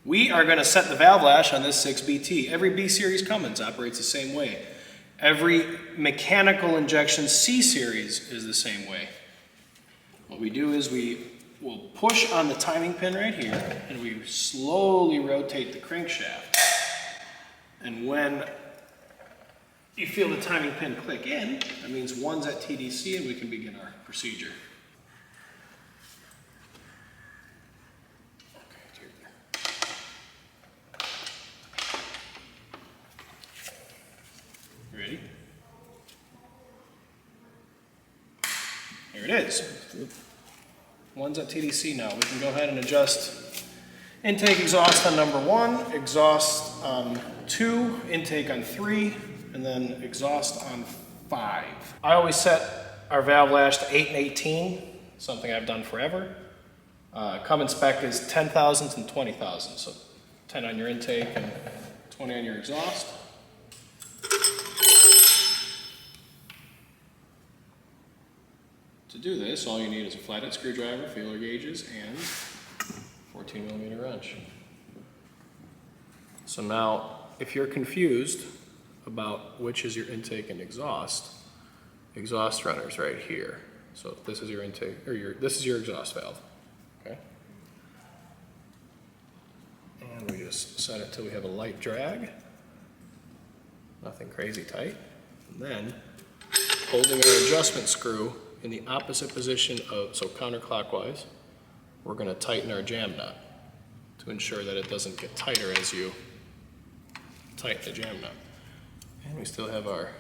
We are going to set the valve lash on this 6BT. Every B-Series Cummins operates the same way. Every mechanical injection C-Series is the same way. What we do is we will push on the timing pin right here, and we slowly rotate the crankshaft. And when you feel the timing pin click in, that means one's at TDC and we can begin our procedure. You ready? There it is. One's at TDC now. We can go ahead and adjust intake exhaust on number 1, exhaust on 2, intake on 3, and then exhaust on 5. I always set our valve lash to 8 and 18, something I've done forever. Cummins spec is 10 thousandths and 20 thousandths, so 10 on your intake and 20 on your exhaust. To do this, all you need is a flathead screwdriver, feeler gauges, and 14mm wrench. So now, if you're confused about which is your intake and exhaust runner's right here. So this is your intake, or this is your exhaust valve. Okay. And we just set it till we have a light drag. Nothing crazy tight. And then, holding our adjustment screw in the opposite position of, so counterclockwise, we're going to tighten our jam nut to ensure that it doesn't get tighter as you tighten the jam nut. And we still have our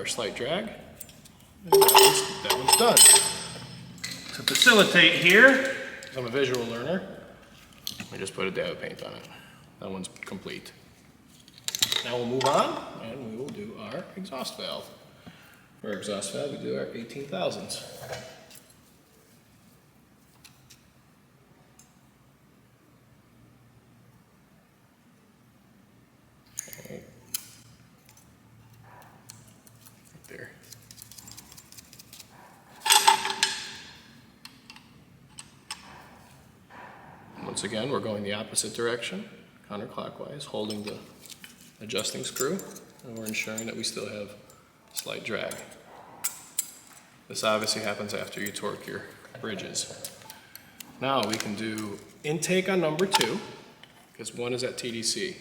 slight drag. And that one's done. To facilitate here, because I'm a visual learner, I just put a dab of paint on it. That one's complete. Now we'll move on and we will do our exhaust valve. For our exhaust valve, we do our 18 thousandths. Okay. Right there. Once again, we're going the opposite direction, counterclockwise, holding the adjusting screw, and we're ensuring that we still have slight drag. This obviously happens after you torque your bridges. Now we can do intake on number 2, because 1 is at TDC.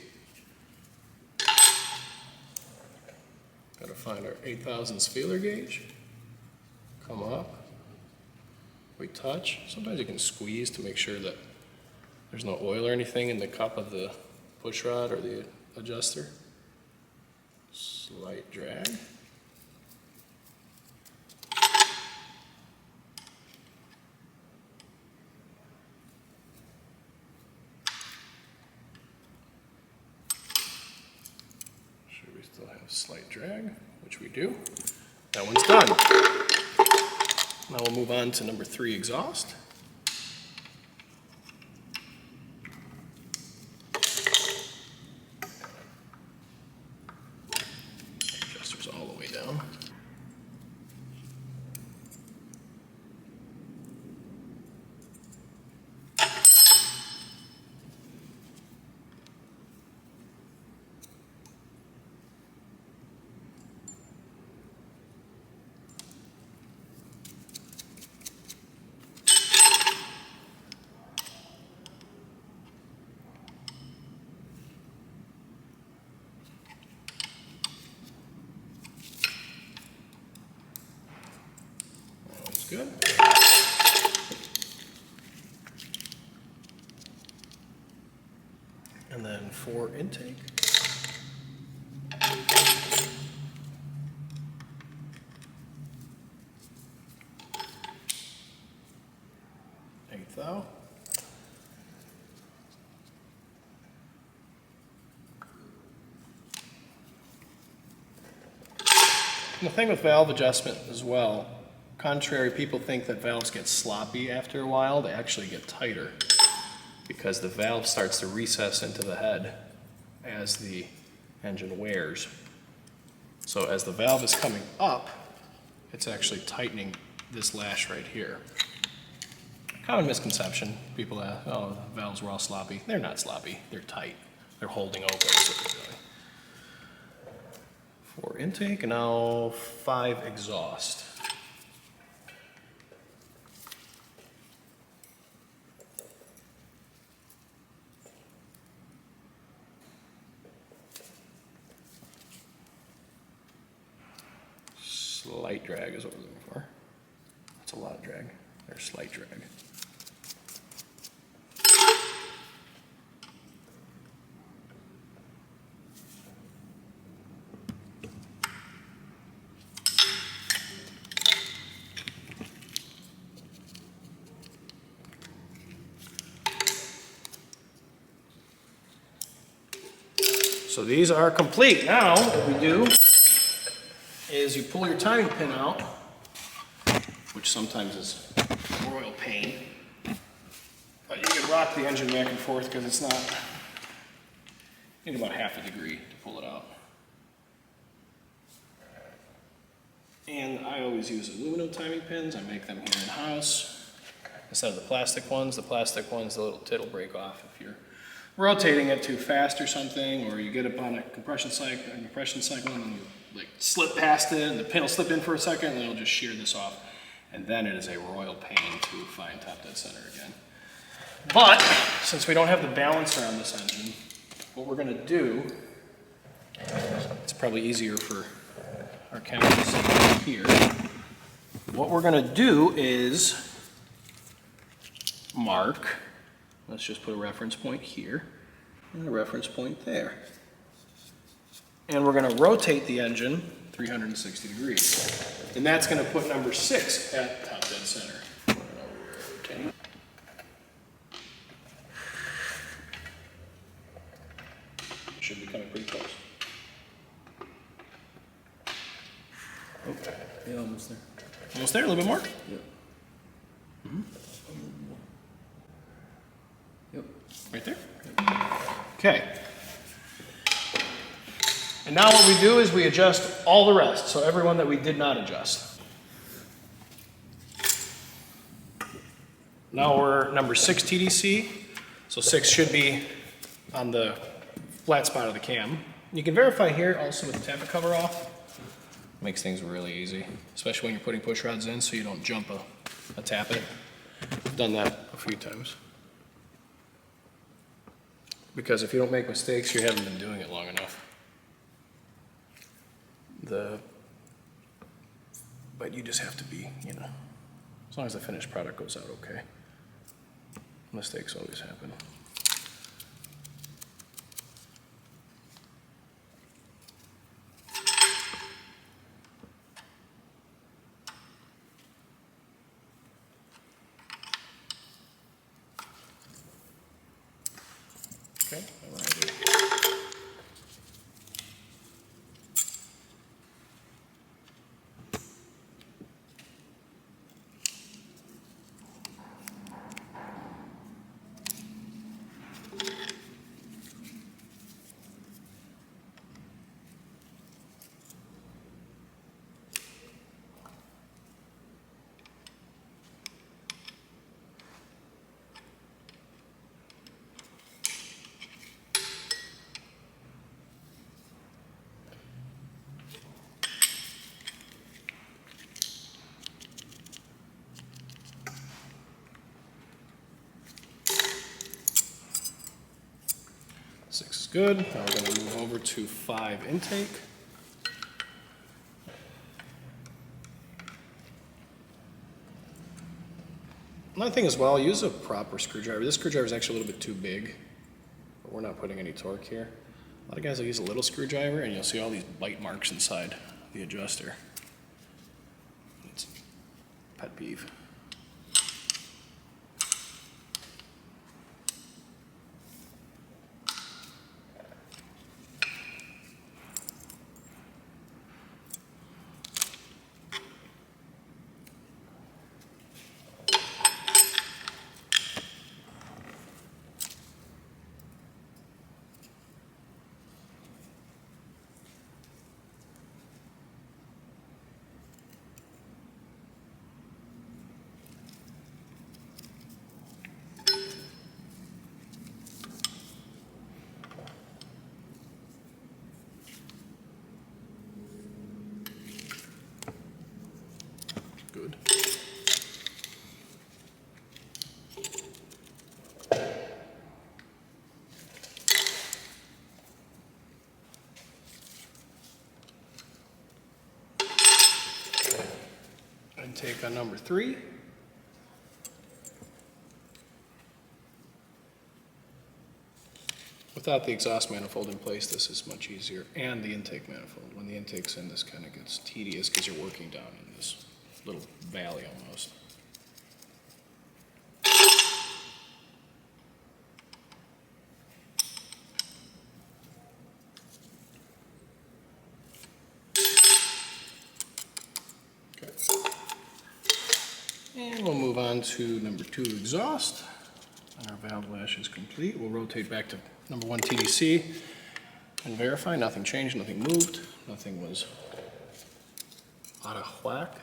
Got to find our 8 thousandths feeler gauge. Come up. We touch. Sometimes you can squeeze to make sure that there's no oil or anything in the cup of the push rod or the adjuster. Slight drag. We still have slight drag, which we do. That one's done. Now we'll move on to number 3 exhaust. Adjuster's all the way down. Good. And then for intake. Eighth thou. And the thing with valve adjustment as well, contrary, people think that valves get sloppy after a while. They actually get tighter because the valve starts to recess into the head as the engine wears. So as the valve is coming up, it's actually tightening this lash right here. Common misconception. People ask, oh, the valves were all sloppy. They're not sloppy. They're tight. They're holding open. So they're doing. 4 intake, and now 5 exhaust. Slight drag is what we're looking for. That's a lot of drag. There's slight drag. So these are complete. Now what we do is you pull your timing pin out, which sometimes is a royal pain. But you can rock the engine back and forth because it's not, you need about half a degree to pull it out. And I always use aluminum timing pins. I make them here in-house instead of the plastic ones. The plastic ones, the little tit will break off if you're rotating it too fast or something, or you get up on a compression cycle and you like slip past it and the pin will slip in for a second and it'll just shear this off. And then it is a royal pain to find top dead center again. But since we don't have the balancer on this engine, what we're gonna do, it's probably easier for our camera to see here. What we're gonna do is mark, let's just put a reference point here and a reference point there. And we're going to rotate the engine 360 degrees. And that's going to put number 6 at top dead center. Okay. Should be coming pretty close. Okay. Yeah, almost there. Almost there, a little bit more? Yep. Mm-hmm. Yep. Right there? Okay. And now what we do is we adjust all the rest, so everyone that we did not adjust. Now we're number 6 TDC, so 6 should be on the flat spot of the cam. You can verify here also with the tappet cover off. Makes things really easy, especially when you're putting push rods in so you don't jump a tappet. I've done that a few times. Because if you don't make mistakes, you haven't been doing it long enough. But you just have to be, you know, as long as the finished product goes out okay. Mistakes always happen. Okay, all right. Six is good. Now we're going to move over to 5 intake. Another thing as well, use a proper screwdriver. This screwdriver is actually a little bit too big, but we're not putting any torque here. A lot of guys will use a little screwdriver and you'll see all these bite marks inside the adjuster. It's a pet peeve. Good. Intake on number 3. Without the exhaust manifold in place, this is much easier, and the intake manifold. When the intake's in, this kind of gets tedious because you're working down in this little valley almost. Okay. And we'll move on to number 2 exhaust. And our valve lash is complete. We'll rotate back to number 1 TDC and verify nothing changed, nothing moved, nothing was out of whack.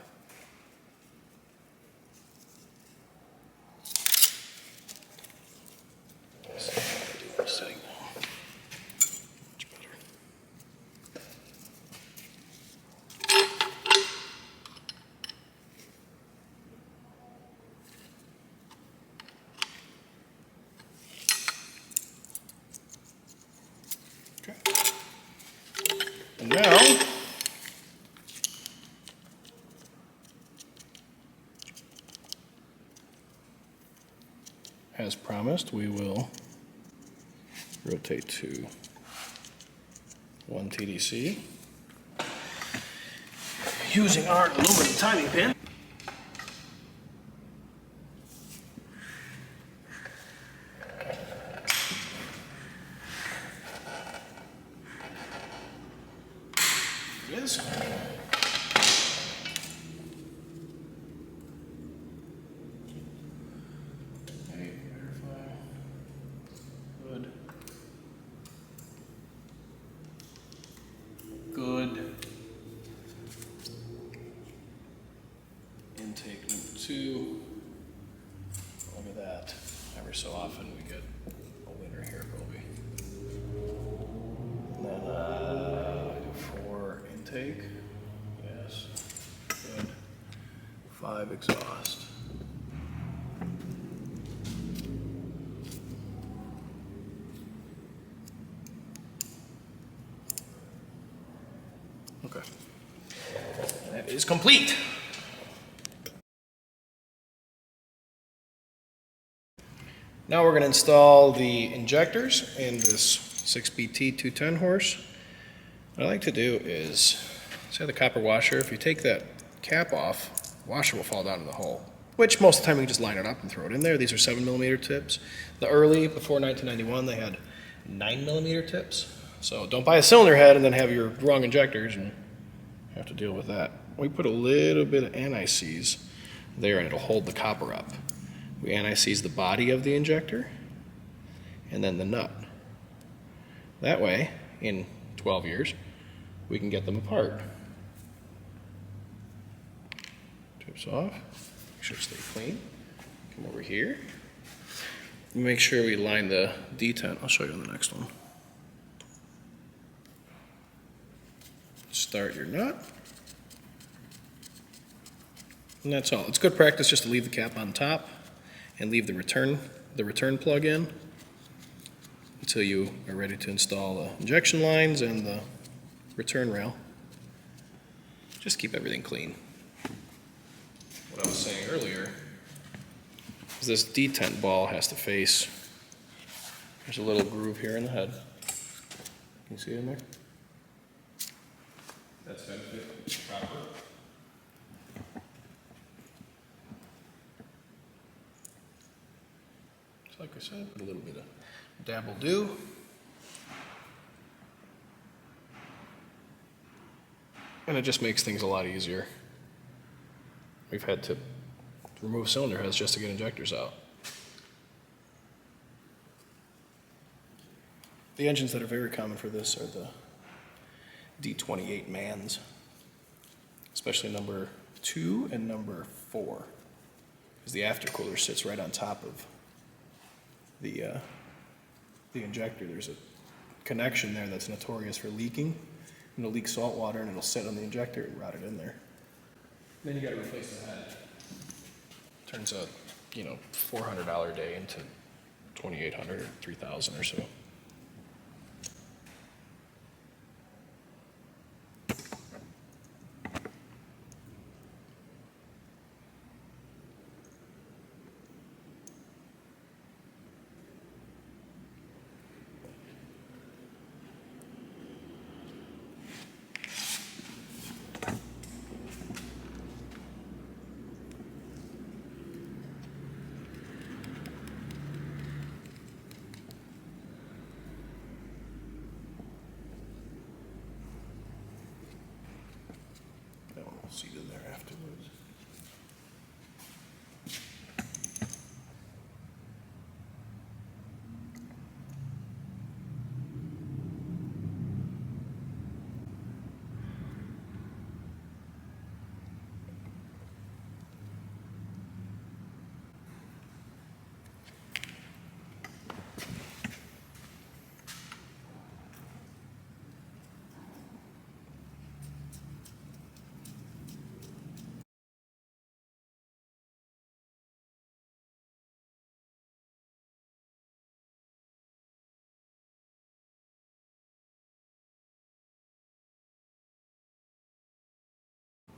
Let's see how we do for setting now. Much better. Okay. And now, as promised, we will rotate to 1 TDC using our aluminum timing pin. It is. Okay, verify. Good. Good. Intake number 2. Look at that. Every so often we get a winner here, probably. And then 4 intake. Yes. Good. 5 exhaust. Okay. That is complete. Now we're going to install the injectors in this 6BT 210 horse. What I like to do is, say the copper washer, if you take that cap off, the washer will fall down in the hole, which most of the time we can just line it up and throw it in there. These are 7mm tips. The early, before 1991, they had 9mm tips. So don't buy a cylinder head and then have your wrong injectors and have to deal with that. We put a little bit of anti-seize there and it'll hold the copper up. We anti-seize the body of the injector and then the nut. That way, in 12 years, we can get them apart. Tips off, make sure to stay clean. Come over here. Make sure we line the detent. I'll show you on the next one. Start your nut. And that's all. It's good practice just to leave the cap on top and leave the return plug in until you are ready to install the injection lines and the return rail. Just keep everything clean. What I was saying earlier is this detent ball has to face, there's a little groove here in the head. Can you see it in there? That's got to fit proper. So like I said, put a little bit of dabble do. And it just makes things a lot easier. We've had to remove cylinder heads just to get injectors out. The engines that are very common for this are the D28 Mans, especially number 2 and number 4, because the aftercooler sits right on top of the injector. There's a connection there that's notorious for leaking, and it'll leak salt water and it'll sit on the injector and rot it in there. Then you gotta replace the head. Turns a, you know, $400 day into $2,800 or $3,000 or so. Seated there afterwards.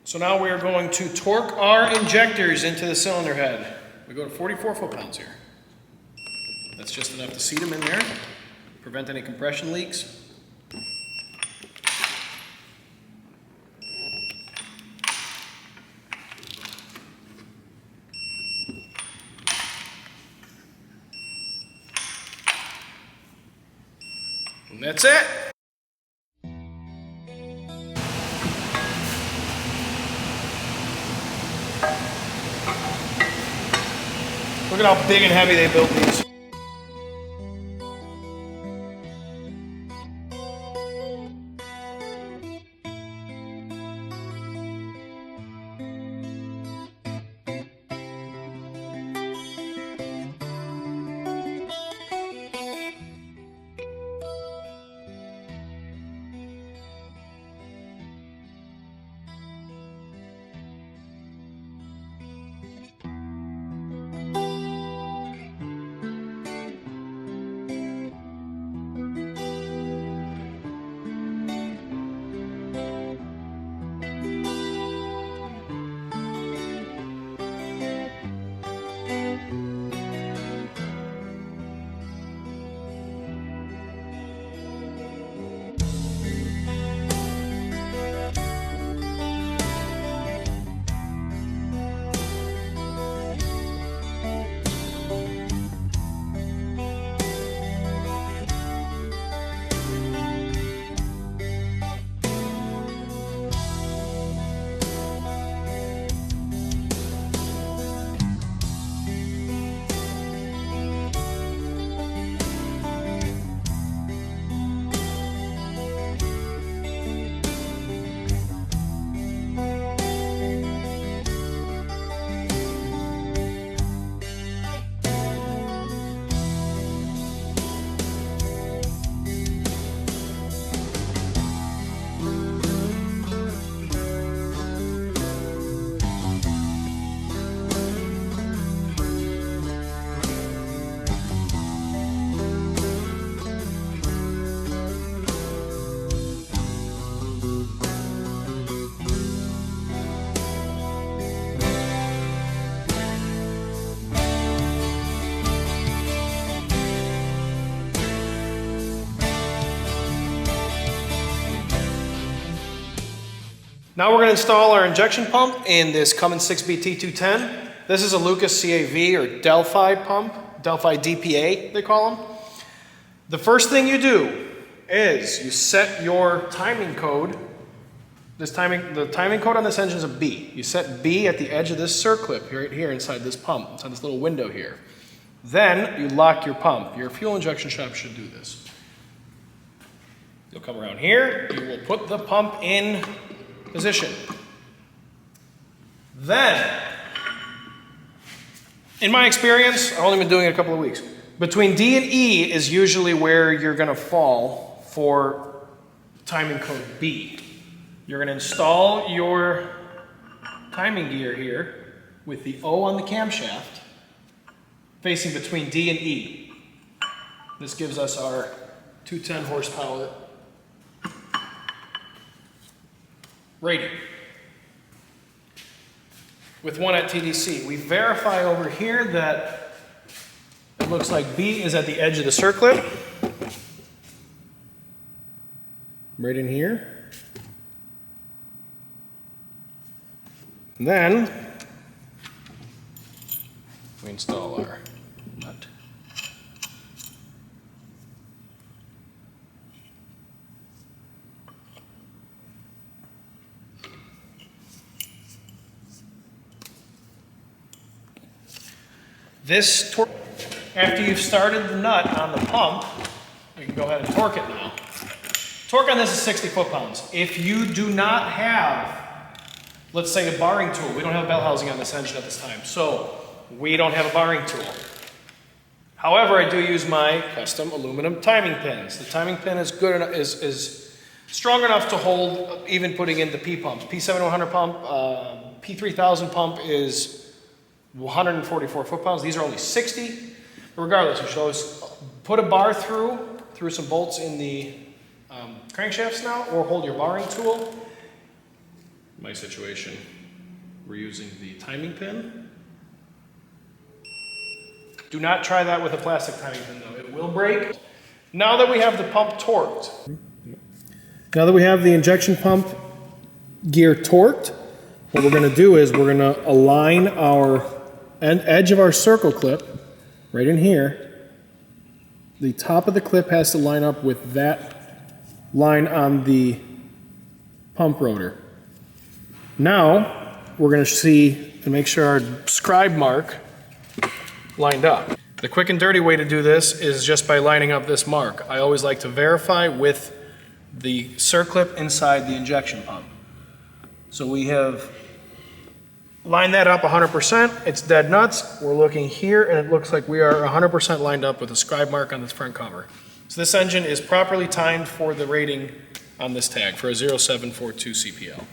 So now we are going to torque our injectors into the cylinder head. We go to 44 foot-pounds here. That's just enough to seat them in there, prevent any compression leaks. And that's it. Look at how big and heavy they built these. Now we're going to install our injection pump in this Cummins 6BT 210. This is a Lucas CAV or Delphi pump, Delphi DPA they call them. The first thing you do is you set your timing code. The timing code on this engine is a B. You set B at the edge of this circlip right here inside this pump, inside this little window here. Then you lock your pump. Your fuel injection shop should do this. You'll come around here, you will put the pump in position. Then, in my experience, I've only been doing it a couple of weeks, between D and E is usually where you're going to fall for timing code B. You're going to install your timing gear here with the O on the camshaft facing between D and E. This gives us our 210 horsepower rating. With one at TDC. We verify over here that it looks like B is at the edge of the circlip. Right in here. And then we install our nut. This torque, after you've started the nut on the pump, we can go ahead and torque it now. Torque on this is 60 foot-pounds. If you do not have, let's say, a barring tool, we don't have bell housing on this engine at this time, so we don't have a barring tool. However, I do use my custom aluminum timing pins. The timing pin is good enough, is strong enough to hold even putting in the P pumps. P7100 pump, P3000 pump is 144 foot-pounds. These are only 60. But regardless, you should always put a bar through some bolts in the crankshaft snout, or hold your barring tool. In my situation, we're using the timing pin. Do not try that with a plastic timing pin though, it will break. Now that we have the pump torqued, now that we have the injection pump gear torqued, what we're going to do is we're going to align our edge of our circle clip right in here. The top of the clip has to line up with that line on the pump rotor. Now we're going to see and make sure our scribe mark lined up. The quick and dirty way to do this is just by lining up this mark. I always like to verify with the circlip inside the injection pump. So we have lined that up 100%. It's dead nuts. We're looking here and it looks like we are 100% lined up with the scribe mark on the front cover. So this engine is properly timed for the rating on this tag for a 0742 CPL.